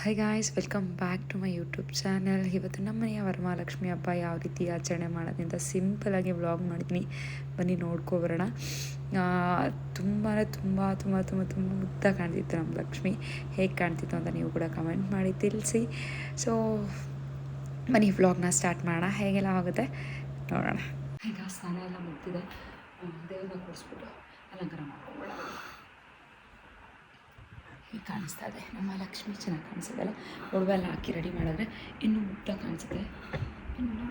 Hi guys, welcome back to my YouTube channel. ಇವತ್ತು ನಮ್ಮ ಮನೆಯ ವರಮಹಾಲಕ್ಷ್ಮಿ ಹಬ್ಬ ಯಾವ ರೀತಿ ಆಚರಣೆ ಮಾಡೋದ್ರಿಂದ ಸಿಂಪಲಾಗಿ ವ್ಲಾಗ್ ಮಾಡಿದ್ದೀನಿ. ಬನ್ನಿ ನೋಡ್ಕೊಬರೋಣ. ತುಂಬಾ ತುಂಬ ತುಂಬ ತುಂಬ ತುಂಬ ಮುದ್ದ ಕಾಣ್ತಿತ್ತು ನಮ್ಮ ಲಕ್ಷ್ಮಿ. ಹೇಗೆ ಕಾಣ್ತಿತ್ತು ಅಂತ ನೀವು ಕೂಡ ಕಮೆಂಟ್ ಮಾಡಿ ತಿಳಿಸಿ. ಸೊ ಬನ್ನಿ ವ್ಲಾಗ್ನ ಸ್ಟಾರ್ಟ್ ಮಾಡೋಣ. ಹೇಗೆಲ್ಲ ಆಗುತ್ತೆ ನೋಡೋಣ. ಈಗ ಸ್ನಾನ ಎಲ್ಲ ಮುಗ್ದಿದೆ. ದೇವ್ರನ್ನ ಕೂರಿಸ್ಬಿಟ್ಟು ಅಲಂಕಾರ ಮಾಡ್ಕೊಬೋಣ. ಹೀಗೆ ಕಾಣಿಸ್ತಾ ಇದೆ ನಮ್ಮ ಲಕ್ಷ್ಮಿ. ಚೆನ್ನಾಗಿ ಕಾಣಿಸಿದೆಲ್ಲ. ಒಡವೆ ಎಲ್ಲ ಹಾಕಿ ರೆಡಿ ಮಾಡಿದ್ರೆ ಇನ್ನೂ ಮುಗ್ಧ ಕಾಣಿಸುತ್ತೆ. ಇನ್ನು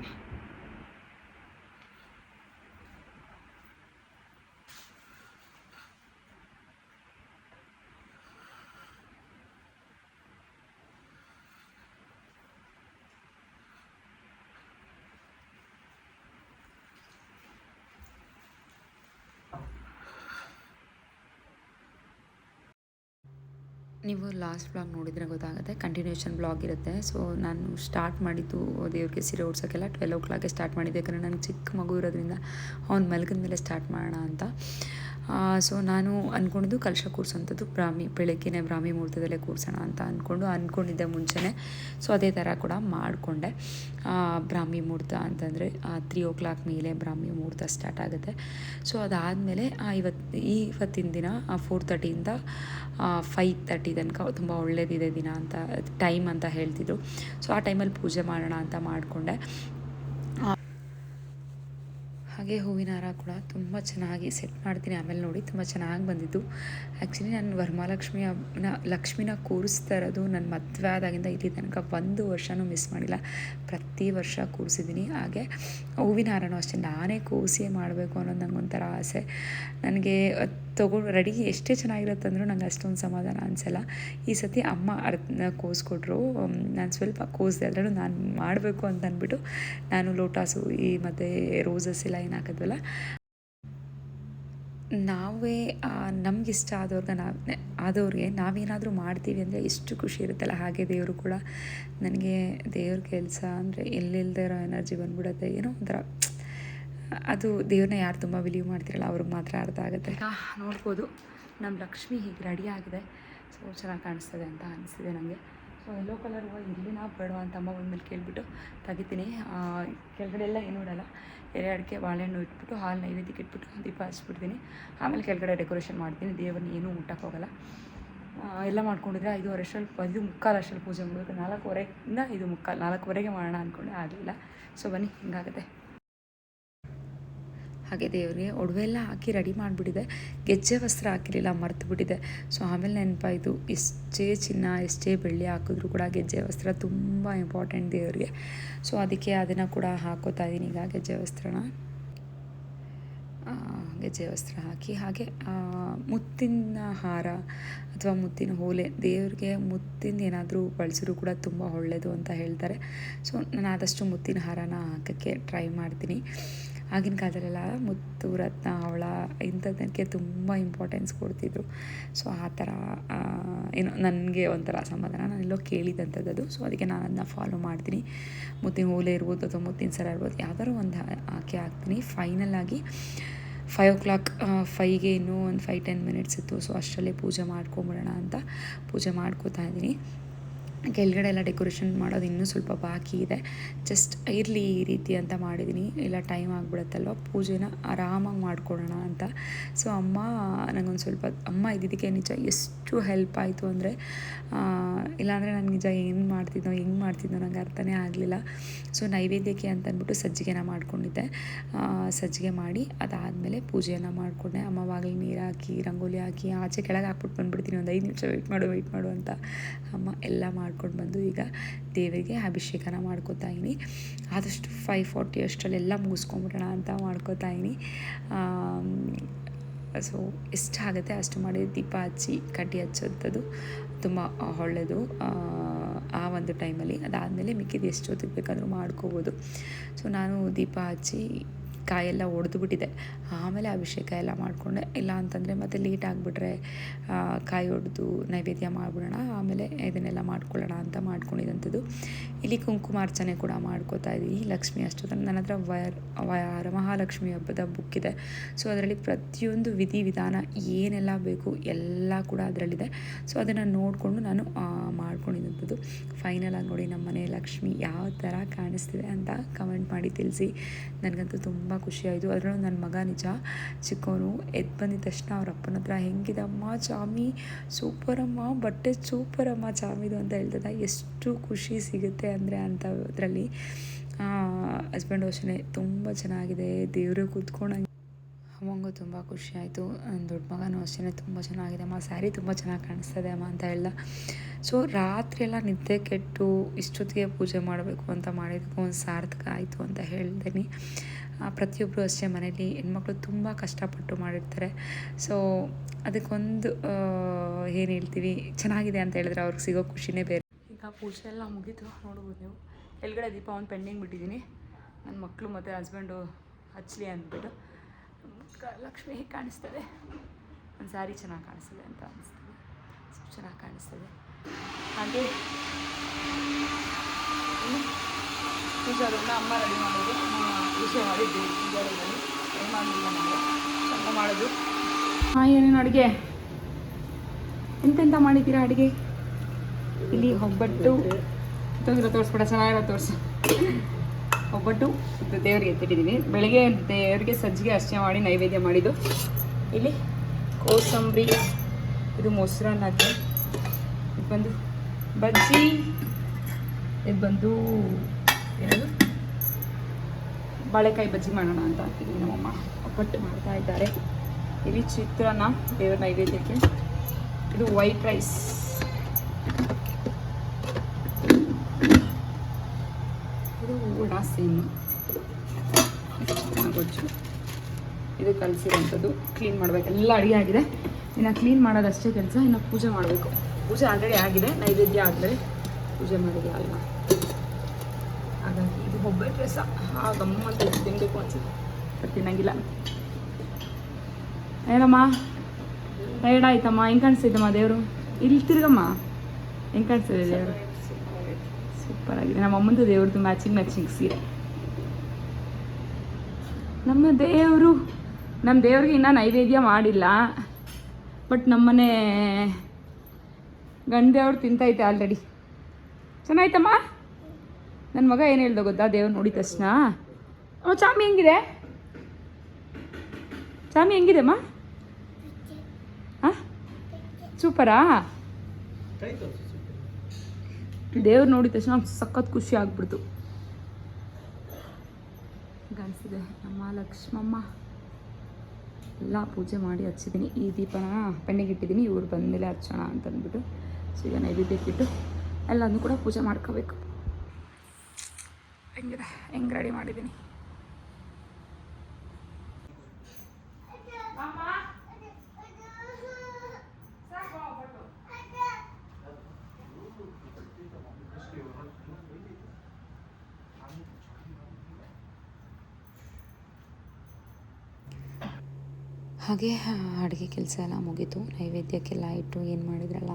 ನೀವು ಲಾಸ್ಟ್ ವ್ಲಾಗ್ ನೋಡಿದರೆ ಗೊತ್ತಾಗುತ್ತೆ, ಕಂಟಿನ್ಯೂಷನ್ ವ್ಲಾಗ್ ಇರುತ್ತೆ. ಸೊ ನಾನು ಸ್ಟಾರ್ಟ್ ಮಾಡಿದ್ದು ದೇವ್ರಿಗೆ ಸೀರೆ ಉಡ್ಸೋಕ್ಕೆಲ್ಲ 12 ಸ್ಟಾರ್ಟ್ ಮಾಡಿದ್ದೆ. ಯಾಕಂದರೆ ನನಗೆ ಚಿಕ್ಕ ಮಗು ಇರೋದ್ರಿಂದ ಅವ್ನು ಮಲಗಿದ ಮೇಲೆ ಸ್ಟಾರ್ಟ್ ಮಾಡೋಣ ಅಂತ. ಸೊ ನಾನು ಅಂದ್ಕೊಂಡಿದ್ದು ಕಲಶ ಕೂರಿಸೋಂಥದ್ದು ಬೆಳಗ್ಗೆನೇ ಬ್ರಾಹ್ಮಿ ಮುಹೂರ್ತದಲ್ಲೇ ಕೂರಿಸೋಣ ಅಂತ ಅಂದ್ಕೊಂಡಿದ್ದೆ ಮುಂಚೆನೇ. ಸೊ ಅದೇ ಥರ ಕೂಡ ಮಾಡಿಕೊಂಡೆ. ಬ್ರಾಹ್ಮಿ ಮುಹೂರ್ತ ಅಂತಂದರೆ 3 ಮೇಲೆ ಬ್ರಾಹ್ಮಿ ಮುಹೂರ್ತ ಸ್ಟಾರ್ಟ್ ಆಗುತ್ತೆ. ಸೊ ಅದಾದಮೇಲೆ ಇವತ್ತಿನ ದಿನ 4:30ಇಂದ 5:30 ತನಕ ತುಂಬ ಒಳ್ಳೆಯದಿದೆ ದಿನ ಅಂತ, ಟೈಮ್ ಅಂತ ಹೇಳ್ತಿದ್ರು. ಸೊ ಆ ಟೈಮಲ್ಲಿ ಪೂಜೆ ಮಾಡೋಣ ಅಂತ ಮಾಡಿಕೊಂಡೆ. ಹಾಗೆ ಹೂವಿನ ಹಾರ ಕೂಡ ತುಂಬ ಚೆನ್ನಾಗಿ ಸೆಟ್ ಮಾಡ್ತೀನಿ. ಆಮೇಲೆ ನೋಡಿ ತುಂಬ ಚೆನ್ನಾಗಿ ಬಂದಿದ್ದು. ಆ್ಯಕ್ಚುಲಿ ನಾನು ಲಕ್ಷ್ಮಿನ ಕೂರಿಸ್ತಾ ಇರೋದು ನನ್ನ ಮದುವೆ ಆದಾಗಿಂದ ಇಲ್ಲಿ ತನಕ 1 ವರ್ಷವೂ ಮಿಸ್ ಮಾಡಿಲ್ಲ. ಪ್ರತಿ ವರ್ಷ ಕೂರಿಸಿದ್ದೀನಿ. ಹಾಗೆ ಹೂವಿನ ಹಾರನೂ ಅಷ್ಟೇ ನಾನೇ ಕೂರಿಸಿ ಮಾಡಬೇಕು ಅನ್ನೋದು ನನಗೊಂಥರ ಆಸೆ. ನನಗೆ ರೆಡಿ ಎಷ್ಟೇ ಚೆನ್ನಾಗಿರುತ್ತೆ ಅಂದರೂ ನಂಗೆ ಅಷ್ಟೊಂದು ಸಮಾಧಾನ ಅನಿಸಲ್ಲ. ಈ ಸತಿ ಅಮ್ಮ ಕೋಸ್ಕೊಟ್ರು. ನಾನು ಸ್ವಲ್ಪ ಕೋಸಿದೆ. ಅದರಲ್ಲೂ ನಾನು ಮಾಡಬೇಕು ಅಂತ ಅಂದ್ಬಿಟ್ಟು ನಾನು ಲೋಟಾಸು ಮತ್ತು ರೋಸಸ್ ಎಲ್ಲ ಏನು ಹಾಕಿದ್ವಲ್ಲ, ನಾವೇ ನಮಗಿಷ್ಟ ಆದವ್ರಿಗೆ ನಾವೇನಾದರೂ ಮಾಡ್ತೀವಿ ಅಂದರೆ ಎಷ್ಟು ಖುಷಿ ಇರುತ್ತಲ್ಲ. ಹಾಗೆ ದೇವರು ಕೂಡ ನನಗೆ ದೇವ್ರ ಕೆಲಸ ಅಂದರೆ ಎಲ್ಲಿಲ್ಲದೆ ಇರೋ ಎನರ್ಜಿ ಬಂದ್ಬಿಡುತ್ತೆ. ಏನೋ ಒಂಥರ ಅದು ದೇವ್ರನ್ನ ಯಾರು ತುಂಬ ಬಿಲೀವ್ ಮಾಡ್ತಿರಲ್ಲ ಅವ್ರಿಗೆ ಮಾತ್ರ ಅರ್ಥ ಆಗುತ್ತೆ. ನೋಡ್ಬೋದು ನಮ್ಮ ಲಕ್ಷ್ಮಿ ಹೀಗೆ ರೆಡಿ ಆಗಿದೆ. ಸೊ ಚೆನ್ನಾಗಿ ಕಾಣಿಸ್ತದೆ ಅಂತ ಅನಿಸಿದೆ ನನಗೆ. ಸೊ ಯೆಲ್ಲೋ ಕಲರ್ ಹೂವು ಇಲ್ಲಿನ ಬೇಡವಾ ಅಂತ ಅಮ್ಮ ಬಂದಮೇಲೆ ಕೇಳಿಬಿಟ್ಟು ತೆಗಿತೀನಿ. ಕೆಳಗಡೆ ಎಲ್ಲ ಏನೂ ಇಡಲ್ಲ. ಅಡಿಕೆ ಬಾಳೆಹಣ್ಣು ಇಟ್ಬಿಟ್ಟು ಹಾಲು ನೈವೇದ್ಯಕ್ಕೆ ಇಟ್ಬಿಟ್ಟು ದೀಪ ಹಚ್ಬಿಡ್ತೀನಿ. ಆಮೇಲೆ ಕೆಳಗಡೆ ಡೆಕೋರೇಷನ್ ಮಾಡ್ತೀನಿ. ದೇವ್ರನ್ನ ಏನೂ ಹೋಗಲ್ಲ. ಎಲ್ಲ ಮಾಡ್ಕೊಂಡಿದ್ರೆ 5:45 ಪೂಜೆ ಮಾಡಬೇಕು. 4:15ಇಂದ 4:45 ಮಾಡೋಣ ಅಂದ್ಕೊಂಡೆ, ಆಗಲಿಲ್ಲ. ಸೊ ಬನ್ನಿ, ಹಿಂಗಾಗುತ್ತೆ. ಹಾಗೆ ದೇವರಿಗೆ ಒಡವೆ ಎಲ್ಲ ಹಾಕಿ ರೆಡಿ ಮಾಡಿಬಿಟ್ಟಿದೆ. ಗೆಜ್ಜೆ ವಸ್ತ್ರ ಹಾಕಿರಲಿಲ್ಲ, ಮರ್ತುಬಿಟ್ಟಿದೆ. ಸೊ ಆಮೇಲೆ ನೆನಪಾಯಿತು, ಎಷ್ಟೇ ಚಿನ್ನ ಎಷ್ಟೇ ಬೆಳ್ಳಿ ಹಾಕಿದ್ರೂ ಕೂಡ ಗೆಜ್ಜೆ ವಸ್ತ್ರ ತುಂಬ ಇಂಪಾರ್ಟೆಂಟ್ ದೇವರಿಗೆ. ಸೊ ಅದಕ್ಕೆ ಅದನ್ನು ಕೂಡ ಹಾಕೋತಾ ಇದ್ದೀನಿ ಈಗ, ಗೆಜ್ಜೆ ವಸ್ತ್ರ ಹಾಕಿ. ಹಾಗೆ ಮುತ್ತಿನ ಹಾರ ಅಥವಾ ಮುತ್ತಿನ ಓಲೆ, ದೇವ್ರಿಗೆ ಮುತ್ತಿನ ಏನಾದರೂ ಬಳಸಿದ್ರು ಕೂಡ ತುಂಬ ಒಳ್ಳೆಯದು ಅಂತ ಹೇಳ್ತಾರೆ. ಸೊ ನಾನು ಆದಷ್ಟು ಮುತ್ತಿನ ಹಾರನ ಹಾಕೋಕ್ಕೆ ಟ್ರೈ ಮಾಡ್ತೀನಿ. ಆಗಿನ ಕಾಲದಲ್ಲೆಲ್ಲ ಮುತ್ತು ರತ್ನ ಹವಳ ಇಂಥದ್ದಕ್ಕೆ ತುಂಬ ಇಂಪಾರ್ಟೆನ್ಸ್ ಕೊಡ್ತಿದ್ರು. ಸೊ ಆ ಥರ ಏನೋ ನನಗೆ ಒಂಥರ ಸಮಾಧಾನ, ನಾನೆಲ್ಲೋ ಕೇಳಿದಂಥದ್ದು. ಸೊ ಅದಕ್ಕೆ ನಾನು ಅದನ್ನ ಫಾಲೋ ಮಾಡ್ತೀನಿ. ಮುತ್ತಿನ ಓಲೆ ಇರ್ಬೋದು ಅಥವಾ ಮುತ್ತಿನ ಸರ ಇರ್ಬೋದು, ಯಾವ್ದಾದ್ರು ಒಂದು ಹಾಕ್ತೀನಿ. ಫೈನಲಾಗಿ 5:05ಗೆ ಇನ್ನೂ ಒಂದು 5-10 ಮಿನಿಟ್ಸ್ ಇತ್ತು. ಸೊ ಅಷ್ಟರಲ್ಲೇ ಪೂಜೆ ಮಾಡ್ಕೊಂಬಿಡೋಣ ಅಂತ ಪೂಜೆ ಮಾಡ್ಕೋತಾ ಇದ್ದೀನಿ. ಕೆಳಗಡೆ ಎಲ್ಲ ಡೆಕೋರೇಷನ್ ಮಾಡೋದು ಇನ್ನೂ ಸ್ವಲ್ಪ ಬಾಕಿ ಇದೆ. ಜಸ್ಟ್ ಇರಲಿ ಈ ರೀತಿ ಅಂತ ಮಾಡಿದ್ದೀನಿ. ಇಲ್ಲ ಟೈಮ್ ಆಗಿಬಿಡುತ್ತಲ್ವ, ಪೂಜೆನ ಆರಾಮಾಗಿ ಮಾಡ್ಕೊಳ್ಳೋಣ ಅಂತ. ಸೊ ನನಗೊಂದು ಸ್ವಲ್ಪ ಅಮ್ಮ ಇದ್ದಿದ್ದಕ್ಕೆ ನಿಜ ಎಷ್ಟು ಹೆಲ್ಪ್ ಆಯಿತು ಅಂದರೆ, ಇಲ್ಲಾಂದರೆ ನಾನು ನಿಜ ಹೆಂಗೆ ಮಾಡ್ತಿದ್ದೋ ನನಗೆ ಅರ್ಥನೇ ಆಗಲಿಲ್ಲ. ಸೊ ನೈವೇದ್ಯಕ್ಕೆ ಅಂತ ಅಂದ್ಬಿಟ್ಟು ಸಜ್ಜಿಗೆನ ಮಾಡ್ಕೊಂಡಿದ್ದೆ. ಸಜ್ಜಿಗೆ ಮಾಡಿ ಅದಾದಮೇಲೆ ಪೂಜೆಯನ್ನು ಮಾಡಿಕೊಂಡೆ. ಅಮ್ಮವಾಗಲಿ ನೀರು ಹಾಕಿ ರಂಗೋಲಿ ಹಾಕಿ ಆಚೆ ಕೆಳಗೆ ಹಾಕ್ಬಿಟ್ಟು ಬಂದುಬಿಡ್ತೀನಿ. ಒಂದು 5 ನಿಮಿಷ ವೆಯ್ಟ್ ಮಾಡು ಅಂತ ಅಮ್ಮ ಎಲ್ಲ ಮಾಡ್ಕೊಂಡು ಬಂದು ಈಗ ದೇವರಿಗೆ ಅಭಿಷೇಕನ ಮಾಡ್ಕೋತಾ ಇದ್ದೀನಿ. ಆದಷ್ಟು 5:40 ಅಷ್ಟರಲ್ಲೆಲ್ಲ ಮುಗಿಸ್ಕೊಂಬಿಡೋಣ ಅಂತ ಮಾಡ್ಕೋತಾ ಇದ್ದೀನಿ. ಸೊ ಎಷ್ಟಾಗುತ್ತೆ ಅಷ್ಟು ಮಾಡಿ ದೀಪ ಹಚ್ಚಿ ಕಡ್ಡಿ ಹಚ್ಚೋಂಥದ್ದು ತುಂಬ ಒಳ್ಳೆಯದು ಆ ಒಂದು ಟೈಮಲ್ಲಿ. ಅದಾದಮೇಲೆ ಮಿಕ್ಕಿದ್ದು ಎಷ್ಟು ಹೊತ್ತಿಗೆ ಬೇಕಾದರೂ ಮಾಡ್ಕೋಬೋದು. ಸೊ ನಾನು ದೀಪ ಹಚ್ಚಿ ಕಾಯೆಲ್ಲ ಒಡೆದುಬಿಟ್ಟಿದೆ. ಆಮೇಲೆ ಅಭಿಷೇಕ ಎಲ್ಲ ಮಾಡಿಕೊಂಡೆ. ಇಲ್ಲ ಅಂತಂದರೆ ಮತ್ತೆ ಲೇಟ್ ಆಗಿಬಿಟ್ರೆ ಕಾಯಿ ಒಡೆದು ನೈವೇದ್ಯ ಮಾಡಿಬಿಡೋಣ, ಆಮೇಲೆ ಇದನ್ನೆಲ್ಲ ಮಾಡ್ಕೊಳ್ಳೋಣ ಅಂತ ಮಾಡ್ಕೊಂಡಿದ್ದಂಥದ್ದು. ಇಲ್ಲಿ ಕುಂಕುಮಾರ್ಚನೆ ಕೂಡ ಮಾಡ್ಕೋತಾ ಇದ್ದೀನಿ. ಲಕ್ಷ್ಮಿ ಅಷ್ಟೊತ್ತಲ್ಲಿ ನನ್ನ ಹತ್ರ ವರಮಹಾಲಕ್ಷ್ಮಿ ಹಬ್ಬದ ಬುಕ್ ಇದೆ. ಸೊ ಅದರಲ್ಲಿ ಪ್ರತಿಯೊಂದು ವಿಧಾನ ಏನೆಲ್ಲ ಬೇಕು ಎಲ್ಲ ಕೂಡ ಅದರಲ್ಲಿದೆ. ಸೊ ಅದನ್ನು ನೋಡಿಕೊಂಡು ನಾನು ಮಾಡ್ಕೊಂಡಿದ್ದಂಥದ್ದು. ಮಾಡಿರೋವಂಥದ್ದು. ಫೈನಲಾಗಿ ನೋಡಿ ನಮ್ಮ ಮನೆ ಲಕ್ಷ್ಮಿ ಯಾವ ಥರ ಕಾಣಿಸ್ತಿದೆ ಅಂತ ಕಮೆಂಟ್ ಮಾಡಿ ತಿಳಿಸಿ. ನನಗಂತೂ ತುಂಬ ಖುಷಿಯಾಯಿತು. ಅದರಲ್ಲೂ ನನ್ನ ಮಗ ನಿಜ ಚಿಕ್ಕವನು ಎದ್ದು ಬಂದಿದ ತಕ್ಷಣ ಅವ್ರ ಅಪ್ಪನ ಹತ್ರ ಹೆಂಗಿದಮ್ಮ ಚಾಮಿ, ಸೂಪರಮ್ಮ, ಬಟ್ಟೆ ಸೂಪರಮ್ಮ ಚಾಮಿದು ಅಂತ ಹೇಳ್ತದ. ಎಷ್ಟು ಖುಷಿ ಸಿಗುತ್ತೆ ಅಂದರೆ ಅಂಥದ್ರಲ್ಲಿ. ಹಸ್ಬೆಂಡ್ ಅಷ್ಟೇ ತುಂಬ ಚೆನ್ನಾಗಿದೆ, ದೇವರು ಕೂತ್ಕೊಂಡಂಗೆ. ಅಮ್ಮಂಗೂ ತುಂಬ ಖುಷಿ ಆಯಿತು. ನನ್ನ ದೊಡ್ಡ ಮಗನೂ ಅಷ್ಟೇ ತುಂಬ ಚೆನ್ನಾಗಿದೆ ಅಮ್ಮ, ಸ್ಯಾರಿ ತುಂಬ ಚೆನ್ನಾಗಿ ಕಾಣಿಸ್ತದೆ ಅಮ್ಮ ಅಂತ ಹೇಳ್ದ. ಸೊ ರಾತ್ರಿ ಎಲ್ಲ ನಿದ್ದೆ ಕೆಟ್ಟು ಇಷ್ಟೊತ್ತಿಗೆ ಪೂಜೆ ಮಾಡಬೇಕು ಅಂತ ಮಾಡಿದ್ದಕ್ಕೂ ಒಂದು ಸಾರ್ಥಕ ಆಯಿತು ಅಂತ ಹೇಳ್ತೀನಿ. ಪ್ರತಿಯೊಬ್ಬರು ಅಷ್ಟೇ ಮನೇಲಿ ಹೆಣ್ಮಕ್ಳು ತುಂಬ ಕಷ್ಟಪಟ್ಟು ಮಾಡಿರ್ತಾರೆ. ಸೊ ಅದಕ್ಕೊಂದು ಏನು ಹೇಳ್ತೀವಿ, ಚೆನ್ನಾಗಿದೆ ಅಂತ ಹೇಳಿದ್ರೆ ಅವ್ರಿಗೆ ಸಿಗೋ ಖುಷಿನೇ ಬೇರೆ. ಈಗ ಪೂಜೆ ಎಲ್ಲ ಮುಗೀತು, ನೋಡ್ಬೋದು ನೀವು. ಎಲ್ಗಡೆ ದೀಪ ಒಂದು ಪೆಂಡಿಂಗ್ ಬಿಟ್ಟಿದ್ದೀನಿ. ನನ್ನ ಮಕ್ಕಳು ಮತ್ತು ಹಸ್ಬೆಂಡು ಹಚ್ಚಲಿ ಅಂದ್ಬಿಟ್ಟು. ಲಕ್ಷ್ಮಿ ಹೇಗೆ ಕಾಣಿಸ್ತದೆ, ಒಂದು ಸ್ಯಾರಿ ಚೆನ್ನಾಗಿ ಕಾಣಿಸ್ತದೆ ಅಂತ ಅನಿಸ್ತದೆ, ಸ್ವಲ್ಪ ಚೆನ್ನಾಗಿ ಕಾಣಿಸ್ತದೆ. ಹಾಗೆ ಪೂಜಾರನ್ನ ಅಮ್ಮ ರೆಡಿ ಮಾಡೋದು, ಪೂಜೆ ಮಾಡಿದ್ದೀವಿ ಪೂಜಾರಲ್ಲಿ ಏನು ಮಾಡಲಿಲ್ಲ ನಾವು ಸ್ವಲ್ಪ ಮಾಡೋದು. ಹಾಂ, ಏನೇನು ಅಡುಗೆ ಎಂತೆಂತ ಮಾಡಿದ್ದೀರಾ ಅಡುಗೆ? ಇಲ್ಲಿ ಒಬ್ಬಟ್ಟು ತೊಂದರೆ ತೋರಿಸ್ಬಿಡ, ಚೆನ್ನಾಗಿರೋ ತೋರಿಸು. ಒಬ್ಬಟ್ಟು ಇದು ದೇವರಿಗೆ ಎತ್ತಿಟ್ಟಿದ್ದೀನಿ. ಬೆಳಗ್ಗೆ ದೇವರಿಗೆ ಸಜ್ಜಿಗೆ ಅಷ್ಟೇ ಮಾಡಿ ನೈವೇದ್ಯ ಮಾಡಿದ್ದು. ಇಲ್ಲಿ ಕೋಸಂಬರಿ, ಇದು ಮೊಸರನ್ನಾಗಿ, ಇದು ಬಂದು ಬಜ್ಜಿ, ಇದು ಬಂದು ಏನದು ಬಾಳೆಕಾಯಿ ಬಜ್ಜಿ ಮಾಡೋಣ ಅಂತ ಹಾಕಿದ್ದೀನಿ. ನಮ್ಮಮ್ಮ ಒಬ್ಬಟ್ಟು ಮಾಡ್ತಾ ಇದ್ದಾರೆ. ಇಲ್ಲಿ ಚಿತ್ರಾನ್ನ ದೇವರ ನೈವೇದ್ಯಕ್ಕೆ. ಇದು ವೈಟ್ ರೈಸ್, ಇದು ಹೂರ್ಣ ಸೇಮ್ ಗೊಜ್ಜು, ಇದು ಕಲಸಿರೋಂಥದ್ದು. ಕ್ಲೀನ್ ಮಾಡಬೇಕು, ಎಲ್ಲ ಅಡುಗೆ ಆಗಿದೆ, ಇನ್ನು ಕ್ಲೀನ್ ಮಾಡೋದಷ್ಟೇ ಕೆಲಸ. ಇನ್ನು ಪೂಜೆ ಮಾಡಬೇಕು. ಪೂಜೆ ಆಲ್ರೆಡಿ ಆಗಿದೆ, ನೈವೇದ್ಯ ಆದಮೇಲೆ ಪೂಜೆ ಮಾಡಿದೆ ಅಲ್ವಾ. ಹಾಗಾಗಿ ಇದು ಒಬ್ಬಟ್ಟು ರಸ ಗಮ್ಮಂತ ತಿನ್ನಬೇಕು ಅನ್ಸುತ್ತೆ, ಬಟ್ ತಿನ್ನಂಗಿಲ್ಲ. ಏನಮ್ಮ ಟೈರ್ಡ್ ಆಯ್ತಮ್ಮ? ಹೆಂಗೆ ಕಾಣಿಸ್ತಿದ್ದಮ್ಮ ದೇವರು? ಇಲ್ಲಿ ತಿರ್ಗಮ್ಮ, ಹೆಂಗೆ ಕಾಣಿಸ್ತಿದೆ ದೇವರು? ಸೂಪರ್ ಆಗಿದೆ. ನಮ್ಮ ಅಮ್ಮಂದು ದೇವ್ರದ್ದು ಮ್ಯಾಚಿಂಗ್ ಸೀರೆ. ನಮ್ಮ ದೇವ್ರಿಗೆ ಇನ್ನೂ ನೈವೇದ್ಯ ಮಾಡಿಲ್ಲ, ಬಟ್ ನಮ್ಮನೆ ಗಂಡ ದೇವ್ರು ತಿಂತೈತೆ ಆಲ್ರೆಡಿ. ಚೆನ್ನಾಯ್ತಮ್ಮ? ನನ್ನ ಮಗ ಏನು ಹೇಳ್ದ ಗೊತ್ತಾ, ದೇವ್ರು ನೋಡಿದ ತಕ್ಷಣ, ಅಮ್ಮ ಚಾಮಿ ಹೆಂಗಿದೆ, ಚಾಮಿ ಹೆಂಗಿದೆಮ್ಮ? ಹಾಂ, ಸೂಪರಾ? ದೇವ್ರು ನೋಡಿದ ತಕ್ಷಣ ಸಖತ್ ಖುಷಿ ಆಗ್ಬಿಡ್ತು. ಕಾಣಿಸ್ತಿದೆ ನಮ್ಮ ಲಕ್ಷ್ಮಮ್ಮ. ಎಲ್ಲ ಪೂಜೆ ಮಾಡಿ ಹಚ್ಚಿದ್ದೀನಿ. ಈ ದೀಪನ ಪೆಂಡಿಗೆ ಇಟ್ಟಿದ್ದೀನಿ, ಇವ್ರು ಬಂದಮೇಲೆ ಹಚ್ಚೋಣ ಅಂತಂದ್ಬಿಟ್ಟು. ಸೊ ಈಗ ನೈವೇದ್ಯಕ್ಕಿಟ್ಟು ಎಲ್ಲದನ್ನು ಕೂಡ ಪೂಜೆ ಮಾಡ್ಕೋಬೇಕು. ಹೆಂಗೆ ರೆಡಿ ಮಾಡಿದ್ದೀನಿ. ಹಾಗೆ ಅಡುಗೆ ಕೆಲಸ ಎಲ್ಲ ಮುಗೀತು. ನೈವೇದ್ಯಕ್ಕೆಲ್ಲ ಇಟ್ಟು ಏನು ಮಾಡಿದ್ರಲ್ಲ,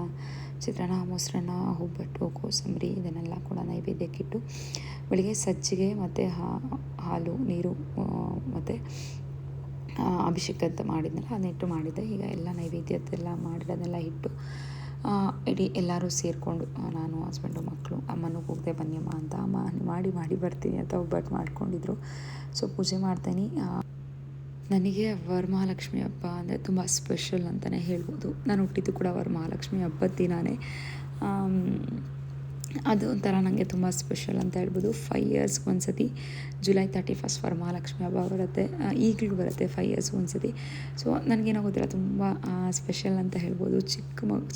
ಚಿತ್ರಾನ್ನ, ಮೊಸರನ್ನ, ಒಬ್ಬಟ್ಟು, ಕೋಸಂಬರಿ ಇದನ್ನೆಲ್ಲ ಕೂಡ ನೈವೇದ್ಯಕ್ಕಿಟ್ಟು ಬೆಳಿಗ್ಗೆ ಸಜ್ಜಿಗೆ ಮತ್ತು ಹಾಲು, ನೀರು ಮತ್ತು ಅಭಿಷೇಕ ಅಂತ ಮಾಡಿದ್ನಲ್ಲ ಅದನ್ನಿಟ್ಟು ಮಾಡಿದ್ದೆ. ಈಗ ಎಲ್ಲ ನೈವೇದ್ಯದ್ದೆಲ್ಲ ಮಾಡಿರೋದೆಲ್ಲ ಇಟ್ಟು ಇಡೀ ಎಲ್ಲರೂ ಸೇರಿಕೊಂಡು, ನಾನು, ಹಸ್ಬೆಂಡು, ಮಕ್ಕಳು, ಅಮ್ಮನೂ ಕೂಗದೆ ಬನ್ನಿಯಮ್ಮ ಅಂತ, ಅಮ್ಮ ಮಾಡಿ ಬರ್ತೀನಿ ಅಂತ ಒಬ್ಬಟ್ಟು ಮಾಡ್ಕೊಂಡಿದ್ರು. ಸೊ ಪೂಜೆ ಮಾಡ್ತೀನಿ. ನನಗೆ ವರಮಹಾಲಕ್ಷ್ಮಿ ಹಬ್ಬ ಅಂದರೆ ತುಂಬ ಸ್ಪೆಷಲ್ ಅಂತಲೇ ಹೇಳ್ಬೋದು. ನಾನು ಹುಟ್ಟಿದ್ದು ಕೂಡ ವರಮಹಾಲಕ್ಷ್ಮಿ ಹಬ್ಬದ ದಿನಾನೇ. ಅದು ಒಂಥರ ನನಗೆ ತುಂಬ ಸ್ಪೆಷಲ್ ಅಂತ ಹೇಳ್ಬೋದು. 5 ಇಯರ್ಸ್ಗೆ ಒಂದು ಸತಿ ಜುಲೈ 31 ವರಮಹಾಲಕ್ಷ್ಮಿ ಹಬ್ಬ ಬರುತ್ತೆ. ಈಗಲೂ ಬರುತ್ತೆ 5 ಇಯರ್ಸ್ಗೆ ಒಂದು ಸತಿ. ಸೊ ನನಗೇನೋ ಗೊತ್ತಿಲ್ಲ, ತುಂಬ ಸ್ಪೆಷಲ್ ಅಂತ ಹೇಳ್ಬೋದು.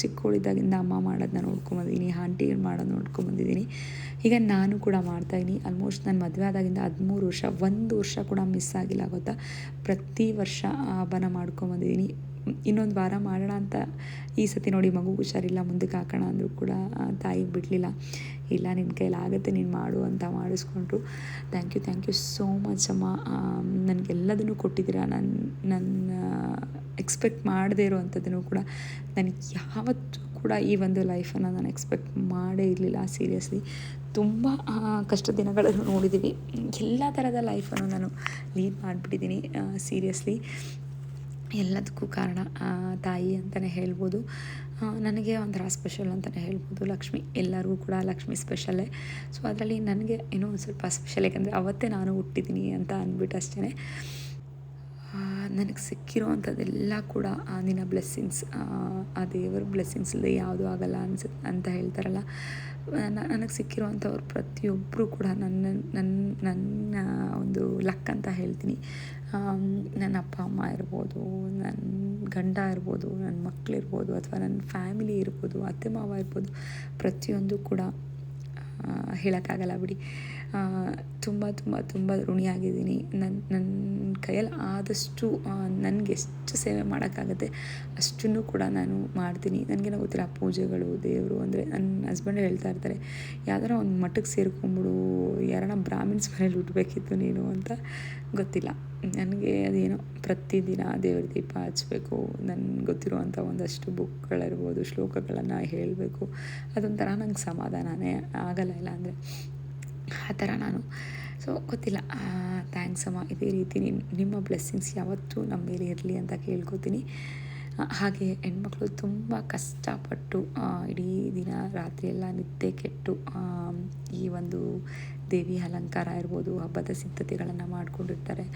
ಚಿಕ್ಕವಳಿದ್ದಾಗಿಂದ ಅಮ್ಮ ಮಾಡೋದನ್ನ ನೋಡ್ಕೊಂಬಂದಿದ್ದೀನಿ, ಆಂಟಿ ಮಾಡೋದು ನೋಡ್ಕೊಂಬಂದಿದ್ದೀನಿ. ಈಗ ನಾನು ಕೂಡ ಮಾಡ್ತಾಯಿದ್ದೀನಿ. ಆಲ್ಮೋಸ್ಟ್ ನಾನು ಮದುವೆ ಆದಾಗಿಂದ 13 ವರ್ಷ, 1 ವರ್ಷ ಕೂಡ ಮಿಸ್ ಆಗಿಲ್ಲ ಗೊತ್ತಾ. ಪ್ರತಿ ವರ್ಷ ಹಬ್ಬನ ಮಾಡ್ಕೊಂಬಂದಿದ್ದೀನಿ. ಇನ್ನೊಂದು ವಾರ ಮಾಡೋಣ ಅಂತ ಈ ಸತಿ ನೋಡಿ ಮಗು ಹುಷಾರಿಲ್ಲ, ಮುಂದಕ್ಕೆ ಹಾಕೋಣ ಅಂದರೂ ಕೂಡ ತಾಯಿ ಬಿಡಲಿಲ್ಲ. ಇಲ್ಲ, ನಿನ್ನ ಕೈಲಾಗುತ್ತೆ, ನೀನು ಮಾಡು ಅಂತ ಮಾಡಿಸ್ಕೊಂಡ್ರು. ಥ್ಯಾಂಕ್ ಯು ಸೋ ಮಚ್ ಅಮ್ಮ. ನನಗೆಲ್ಲದನ್ನು ಕೊಟ್ಟಿದ್ದೀರಾ. ನನ್ನ ಎಕ್ಸ್ಪೆಕ್ಟ್ ಮಾಡದೇ ಇರೋವಂಥದ್ದನ್ನು ಕೂಡ ನನಗೆ ಯಾವತ್ತೂ ಕೂಡ ಈ ಒಂದು ಲೈಫನ್ನು ನಾನು ಎಕ್ಸ್ಪೆಕ್ಟ್ ಮಾಡೇ ಇರಲಿಲ್ಲ. ಸೀರಿಯಸ್ಲಿ ತುಂಬ ಕಷ್ಟ ದಿನಗಳನ್ನು ನೋಡಿದ್ದೀವಿ. ಎಲ್ಲ ಥರದ ಲೈಫನ್ನು ನಾನು ಲೀಡ್ ಮಾಡಿಬಿಟ್ಟಿದ್ದೀನಿ. ಸೀರಿಯಸ್ಲಿ ಎಲ್ಲದಕ್ಕೂ ಕಾರಣ ತಾಯಿ ಅಂತಲೇ ಹೇಳ್ಬೋದು. ನನಗೆ ಒಂಥರ ಸ್ಪೆಷಲ್ ಅಂತಲೇ ಹೇಳ್ಬೋದು. ಲಕ್ಷ್ಮಿ ಎಲ್ಲರಿಗೂ ಕೂಡ ಲಕ್ಷ್ಮಿ ಸ್ಪೆಷಲ್ಲೇ. ಸೊ ಅದರಲ್ಲಿ ನನಗೆ ಇನ್ನೂ ಒಂದು ಸ್ವಲ್ಪ ಸ್ಪೆಷಲ್, ಯಾಕಂದರೆ ಅವತ್ತೇ ನಾನು ಹುಟ್ಟಿದ್ದೀನಿ ಅಂತ ಅಂದ್ಬಿಟ್ಟು ಅಷ್ಟೇ. ನನಗೆ ಸಿಕ್ಕಿರೋವಂಥದ್ದೆಲ್ಲ ಕೂಡ ನಿನ್ನ ಬ್ಲೆಸ್ಸಿಂಗ್ಸ್, ಆ ದೇವರ ಬ್ಲೆಸ್ಸಿಂಗ್ಸ್ ಇಲ್ಲದೆ ಯಾವುದೂ ಆಗಲ್ಲ ಅಂತ ಹೇಳ್ತಾರಲ್ಲ. ನನಗೆ ಸಿಕ್ಕಿರೋವಂಥವ್ರು ಪ್ರತಿಯೊಬ್ಬರು ಕೂಡ ನನ್ನ ಒಂದು ಲಕ್ ಅಂತ ಹೇಳ್ತೀನಿ. ನನ್ನ ಅಪ್ಪ ಅಮ್ಮ ಇರ್ಬೋದು, ನನ್ನ ಗಂಡ ಇರ್ಬೋದು, ನನ್ನ ಮಕ್ಕಳಿರ್ಬೋದು, ಅಥವಾ ನನ್ನ ಫ್ಯಾಮಿಲಿ ಇರ್ಬೋದು, ಅತ್ತೆ ಮಾವ ಇರ್ಬೋದು, ಪ್ರತಿಯೊಂದು ಕೂಡ ಹೇಳೋಕ್ಕಾಗಲ್ಲ ಬಿಡಿ. ತುಂಬ ತುಂಬ ತುಂಬ ಋಣಿಯಾಗಿದ್ದೀನಿ. ನನ್ನ ಕೈಯಲ್ಲಿ ಆದಷ್ಟು ನನಗೆ ಎಷ್ಟು ಸೇವೆ ಮಾಡೋಕ್ಕಾಗತ್ತೆ ಅಷ್ಟನ್ನು ಕೂಡ ನಾನು ಮಾಡ್ತೀನಿ. ನನಗೇನೋ ಗೊತ್ತಿಲ್ಲ, ಪೂಜೆಗಳು, ದೇವರು ಅಂದರೆ ನನ್ನ ಹಸ್ಬೆಂಡ್ ಹೇಳ್ತಾ ಇರ್ತಾರೆ, ಯಾವ್ದಾರ ಒಂದು ಮಠಕ್ಕೆ ಸೇರ್ಕೊಂಬಿಡು, ಯಾರನ್ನ ಬ್ರಾಹ್ಮಿನ್ಸ್ ಮನೇಲಿ ಹುಟ್ಟಬೇಕಿತ್ತು ನೀನು ಅಂತ. ಗೊತ್ತಿಲ್ಲ ನನಗೆ ಅದೇನೋ ಪ್ರತಿದಿನ ದೇವ್ರ ದೀಪ ಹಚ್ಚಬೇಕು, ನನಗೆ ಗೊತ್ತಿರುವಂಥ ಒಂದಷ್ಟು ಬುಕ್ಗಳಿರ್ಬೋದು, ಶ್ಲೋಕಗಳನ್ನು ಹೇಳಬೇಕು, ಅದೊಂಥರ ನಂಗೆ ಸಮಾಧಾನನೇ ಆಗಲ್ಲ. ಇಲ್ಲ ಅಂದರೆ ಆ ಥರ ನಾನು. ಸೊ ಗೊತ್ತಿಲ್ಲ. ಥ್ಯಾಂಕ್ಸ್ ಅಮ್ಮ, ಇದೇ ರೀತಿ ನಿಮ್ಮ ಬ್ಲೆಸ್ಸಿಂಗ್ಸ್ ಯಾವತ್ತೂ ನಮ್ಮ ಮೇಲೆ ಇರಲಿ ಅಂತ ಕೇಳ್ಕೊತೀನಿ. ಹಾಗೆ ಹೆಣ್ಮಕ್ಳು ತುಂಬ ಕಷ್ಟಪಟ್ಟು ಇಡೀ ದಿನ ರಾತ್ರಿ ಎಲ್ಲ ನಿದ್ದೆ ಕೆಟ್ಟು ಈ ಒಂದು ದೇವಿ ಅಲಂಕಾರ ಇರ್ಬೋದು, ಹಬ್ಬದ ಸಿದ್ಧತೆಗಳನ್ನು ಮಾಡ್ಕೊಂಡಿರ್ತಾರೆ.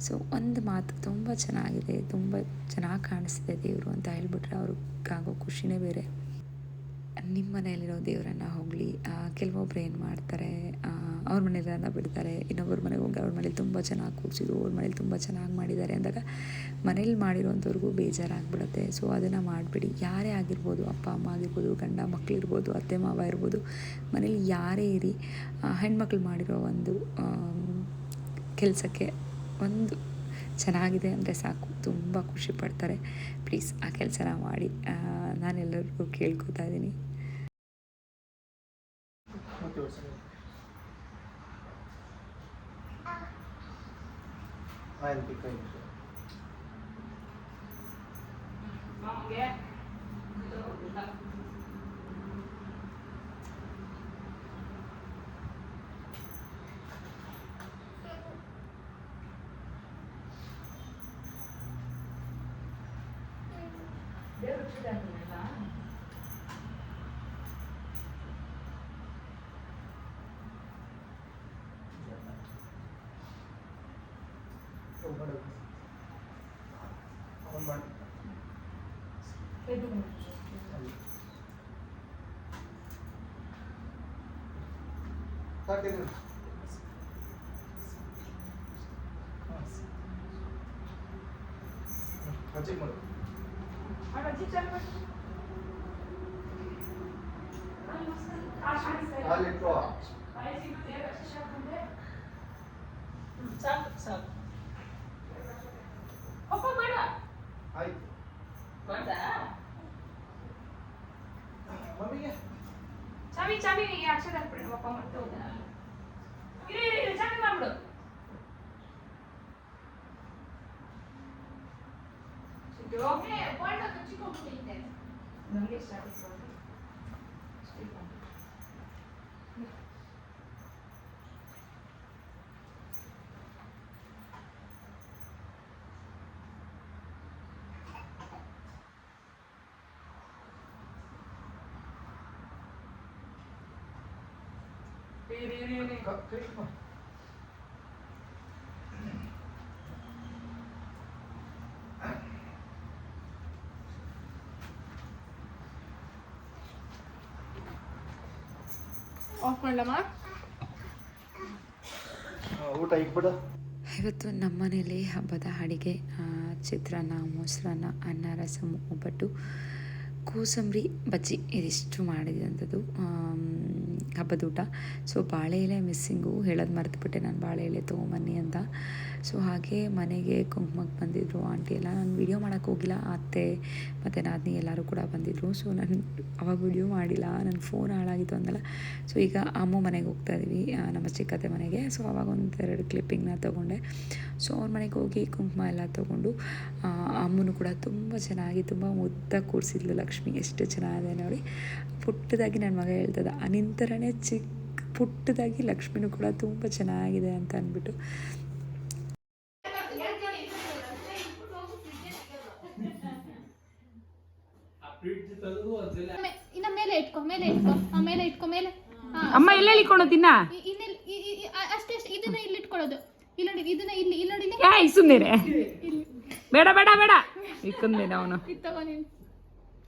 ಸೊ ಒಂದು ಮಾತು ತುಂಬ ಚೆನ್ನಾಗಿದೆ, ತುಂಬ ಚೆನ್ನಾಗಿ ಕಾಣಿಸ್ತಿದೆ ದೇವರು ಅಂತ ಹೇಳ್ಬಿಟ್ರೆ ಅವ್ರಿಗಾಗೋ ಖುಷಿನೇ ಬೇರೆ. ನಿಮ್ಮ ಮನೆಯಲ್ಲಿರೋ ದೇವರನ್ನು ಹೋಗಲಿ. ಕೆಲವೊಬ್ರು ಏನು ಮಾಡ್ತಾರೆ, ಅವ್ರ ಮನೆಯಲ್ಲೆಲ್ಲ ಬಿಡ್ತಾರೆ, ಇನ್ನೊಬ್ಬರ ಮನೆಗೆ ಹೋಗಿ ಅವ್ರ ಮನೇಲಿ ತುಂಬ ಚೆನ್ನಾಗಿ ಕೂರಿಸಿದ್ರು, ಅವ್ರ ಮನೇಲಿ ತುಂಬ ಚೆನ್ನಾಗಿ ಮಾಡಿದ್ದಾರೆ ಅಂದಾಗ ಮನೇಲಿ ಮಾಡಿರೋಂಥವ್ರಿಗೂ ಬೇಜಾರಾಗಿಬಿಡುತ್ತೆ. ಸೊ ಅದನ್ನು ಮಾಡಿಬಿಡಿ. ಯಾರೇ ಆಗಿರ್ಬೋದು, ಅಪ್ಪ ಅಮ್ಮ ಆಗಿರ್ಬೋದು, ಗಂಡ ಮಕ್ಕಳಿರ್ಬೋದು, ಅತ್ತೆ ಮಾವ ಇರ್ಬೋದು, ಮನೇಲಿ ಯಾರೇ ಇರಿ, ಹೆಣ್ಮಕ್ಳು ಮಾಡಿರೋ ಒಂದು ಕೆಲಸಕ್ಕೆ ಒಂದು ಚೆನ್ನಾಗಿದೆ ಅಂದರೆ ಸಾಕು, ತುಂಬ ಖುಷಿ ಪಡ್ತಾರೆ. ಪ್ಲೀಸ್ ಆ ಕೆಲಸನ ಮಾಡಿ, ನಾನೆಲ್ಲರಿಗೂ ಕೇಳ್ಕೊತಾ ಇದ್ದೀನಿ. ಚಾವಿ ಅಕ್ಷರ ಪಪ್ಪ ಮಾಡ್ತಾ ಹೋದ ಚಾವಿ ಮಾಡ್ಬಿಡು. ನನಗೆ ಆಫ್ ಮಾಡಲಮ್ಮ. ಊಟ ಇಟ್ಬಿಡ. ಇವತ್ತು ನಮ್ಮ ಮನೇಲಿ ಹಬ್ಬದ ಅಡಿಗೆ ಚಿತ್ರಾನ್ನ, ಮೊಸರನ್ನ, ಅನ್ನ, ರಸಮ್, ಒಬ್ಬಟ್ಟು, ಕೋಸಂಬರಿ, ಬಜ್ಜಿ ಇದಿಷ್ಟು ಮಾಡಿದಂಥದ್ದು ಹಬ್ಬದ ಊಟ. ಸೊ ಬಾಳೆ ಎಲೆ ಮಿಸ್ಸಿಂಗು, ಹೇಳೋದು ಮರೆತುಬಿಟ್ಟೆ ನಾನು, ಬಾಳೆ ಎಲೆ ತೊಗೊಂಬನ್ನಿ ಅಂತ. ಸೊ ಹಾಗೆ ಮನೆಗೆ ಕುಂಕುಮಕ್ಕೆ ಬಂದಿದ್ದರು ಆಂಟಿ ಎಲ್ಲ. ನಾನು ವೀಡಿಯೋ ಮಾಡೋಕ್ಕೆ ಹೋಗಿಲ್ಲ, ಅತ್ತೆ ಮತ್ತು ನಾದಿನಿ ಎಲ್ಲರೂ ಕೂಡ ಬಂದಿದ್ದರು. ಸೊ ನಾನು ಅವಾಗ ವೀಡಿಯೋ ಮಾಡಿಲ್ಲ, ನನ್ನ ಫೋನ್ ಹಾಳಾಗಿತ್ತು ಅಂದಲ್ಲ. ಸೊ ಈಗ ಅಮ್ಮ ಮನೆಗೆ ಹೋಗ್ತಾ ಇದ್ದೀವಿ, ನಮ್ಮ ಚಿಕ್ಕತ್ತೆ ಮನೆಗೆ. ಸೊ ಅವಾಗ ಒಂದೆರಡು ಕ್ಲಿಪ್ಪಿಂಗ್ನ ತೊಗೊಂಡೆ. ಸೊ ಅವ್ರ ಮನೆಗೆ ಹೋಗಿ ಕುಂಕುಮ ಎಲ್ಲ ತೊಗೊಂಡು, ಅಮ್ಮನೂ ಕೂಡ ತುಂಬ ಚೆನ್ನಾಗಿ ತುಂಬ ಮುದ್ದಾಗಿ ಕೂರಿಸಿದ್ಲು ಲಕ್ಷ್ಮಿ. ಎಷ್ಟು ಚೆನ್ನಾಗಿದೆ ನೋಡಿ. ಪುಟ್ಟದಾಗಿ ನನ್ನ ಮಗ ಹೇಳ್ತದ, ನಿನ್ನ ಥರನೇ ಚಿಕ್ಕ ಪುಟ್ಟದಾಗಿ ಲಕ್ಷ್ಮಿನೂ ಕೂಡ ತುಂಬ ಚೆನ್ನಾಗಿದೆ ಅಂತ ಅಂದ್ಬಿಟ್ಟು. ಫ್ರಿಡ್ಜ್ ಇನ್ನ ಮೇಲೆ ಇಟ್ಕೊ ಮೇಲೆ ಇಟ್ಕೊ ಮೇಲೆ ಇಟ್ಕೊ ಮೇಲೆ ಅಮ್ಮ ಎಲ್ಲೆಲ್ಲಿ ಇಟ್ಕೊಂಡು ತಿನ್ನ ಅಷ್ಟೇ ಇದನ್ನ ಇಲ್ಲಿ ಇಟ್ಕೊಳ್ಳೋದು ಇಲ್ಲಿ ನೋಡಿ ಇದನ್ನ ಇಲ್ಲಿ ಇಲ್ಲಿ ನೋಡಿ ಏಯ್ ಸುಮ್ಮನೆ ಬೇಡ ಬೇಡ ಬೇಡ ಇಕ್ಕೊಂದೇನೆ ಅವನು ಇದು ತಗೋ ನೀನು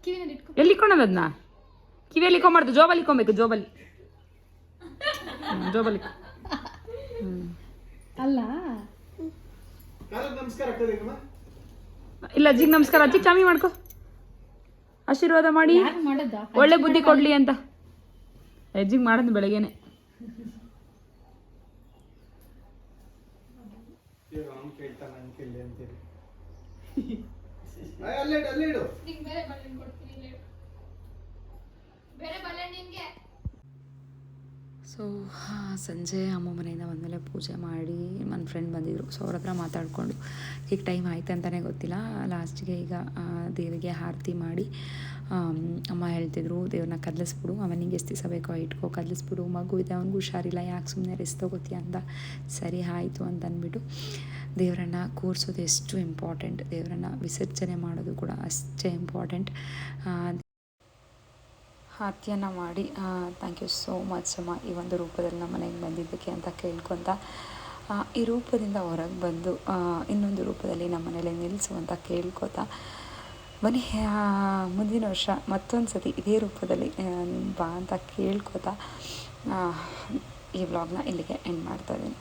ಕಿವಿನಲ್ಲಿ ಇಟ್ಕೊ ಎಲ್ಲಿ ಇಕ್ಕೊಳೋದು ಅದನ್ನ ಕಿವಿಯಲ್ಲಿ ಇಕ್ಕೊಂಬಾರ್ದು ಜೋಬಲ್ಲಿ ಇಕ್ಕೊಬೇಕು ಜೋಬಲ್ಲಿ ಜೋಬಲ್ಲಿ ಅಲ್ಲ ನಮಸ್ಕಾರ ಇಲ್ಲ ಅಜ್ಜಿಗೆ ನಮಸ್ಕಾರ ಅಜ್ಜಿಗೆ ಚಾಮಿ ಮಾಡ್ಕೊ ಆಶೀರ್ವಾದ ಮಾಡಿ ಮಾಡೋದ ಒಳ್ಳೆ ಬುದ್ಧಿ ಕೊಡ್ಲಿ ಅಂತ ಅಜ್ಜಿಗೆ ಮಾಡೋದು ಬೆಳಗ್ಗೆನೆ ಕೇಳ್ತಾನೆ ಅಂಕಿಲ್ಲ ಅಂತೇಳಿ ಅಲ್ಲಿಡು ನಿಂಗೆ ಬೇರೆ ಬಳೆನ್ ಕೊಡ್ತೀನಿ ಇಲ್ಲಿ ಬೇರೆ ಬಳೆ ನಿಂಗೆ ಸೊ ಸಂಜೆ ಅಮ್ಮ ಮನೆಯಿಂದ ಬಂದಮೇಲೆ ಪೂಜೆ ಮಾಡಿ ನನ್ನ ಫ್ರೆಂಡ್ ಬಂದಿದ್ದರು ಸೊ ಅವ್ರ ಹತ್ರ ಮಾತಾಡಿಕೊಂಡು ಈಗ ಟೈಮ್ ಆಯ್ತು ಅಂತಲೇ ಗೊತ್ತಿಲ್ಲ ಲಾಸ್ಟಿಗೆ ಈಗ ದೇವಿಗೆ ಆರತಿ ಮಾಡಿ ಅಮ್ಮ ಹೇಳ್ತಿದ್ರು ದೇವ್ರನ್ನ ಕದಲಿಸ್ಬಿಡು ಅವನಿಗೆ ಎಷ್ಟು ದಿವಸ ಬೇಕೋ ಇಟ್ಕೋ ಕದಲಿಸ್ಬಿಡು ಮಗು ಇದೆ ಅವ್ನಿಗೂ ಹುಷಾರಿಲ್ಲ ಯಾಕೆ ಸುಮ್ಮನೆ ರೆಸ್ಟ್ ತಗೋತೀಯ ಅಂತ ಸರಿ ಆಯಿತು ಅಂತ ಅಂದ್ಬಿಟ್ಟು ದೇವರನ್ನು ಕೂರಿಸೋದು ಎಷ್ಟು ಇಂಪಾರ್ಟೆಂಟ್ ದೇವರನ್ನು ವಿಸರ್ಜನೆ ಮಾಡೋದು ಕೂಡ ಅಷ್ಟೇ ಇಂಪಾರ್ಟೆಂಟ್ ಆರತಿಯನ್ನು ಮಾಡಿ ಥ್ಯಾಂಕ್ ಯು ಸೋ ಮಚ್ ಅಮ್ಮ ಈ ಒಂದು ರೂಪದಲ್ಲಿ ನಮ್ಮ ಮನೆಗೆ ಬಂದಿದ್ದಕ್ಕೆ ಅಂತ ಕೇಳ್ಕೊತ ಈ ರೂಪದಿಂದ ಹೊರಗೆ ಬಂದು ಇನ್ನೊಂದು ರೂಪದಲ್ಲಿ ನಮ್ಮ ಮನೇಲಿ ನಿಲ್ಲಿಸು ಅಂತ ಕೇಳ್ಕೊತಾ ಬನ್ನಿ ಮುಂದಿನ ವರ್ಷ ಮತ್ತೊಂದು ಸತಿ ಇದೇ ರೂಪದಲ್ಲಿ ಬಾ ಅಂತ ಕೇಳ್ಕೊತಾ ಈ ವ್ಲಾಗ್ನ ಇಲ್ಲಿಗೆ ಎಂಡ್ ಮಾಡ್ತಾಯಿದ್ದೀನಿ.